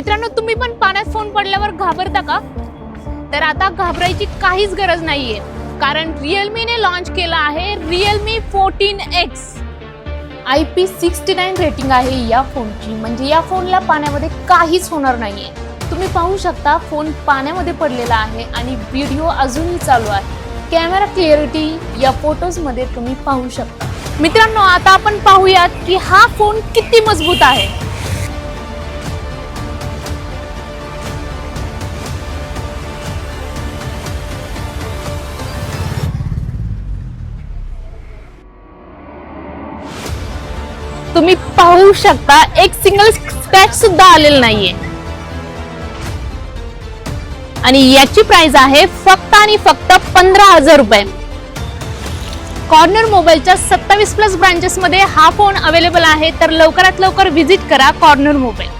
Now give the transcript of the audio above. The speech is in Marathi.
मित्रांनो, तुम्ही पण पाण्यात फोन पडल्यावर घाबरता का? तर आता घाबरायची काहीच गरज नाहीये, कारण रिअलमीने लॉन्च केला आहे Realme 14X. IP69 रेटिंग आहे या फोनची, म्हणजे या फोनला पाण्यामध्ये काहीच होणार नाहीये. तुम्ही पाहू शकता फोन पाण्यामध्ये पडलेला आहे आणि व्हिडिओ अजूनही चालू आहे. कॅमेरा क्लिअरिटी या फोटोज मध्ये तुम्ही पाहू शकता. मित्रांनो, आता आपण पाहूयात की हा फोन किती मजबूत आहे. तुम्ही पाहू शकता एक सिंगल स्क्रॅच सुद्धा आलेला नाहीये आणि याची प्राइस आहे फक्त आणि फक्त 15,000 रुपये. कॉर्नर मोबाईलच्या 27+ ब्रांचेस मध्ये हा फोन अवेलेबल आहे, तर लवकरात लवकर व्हिजिट करा कॉर्नर मोबाईल.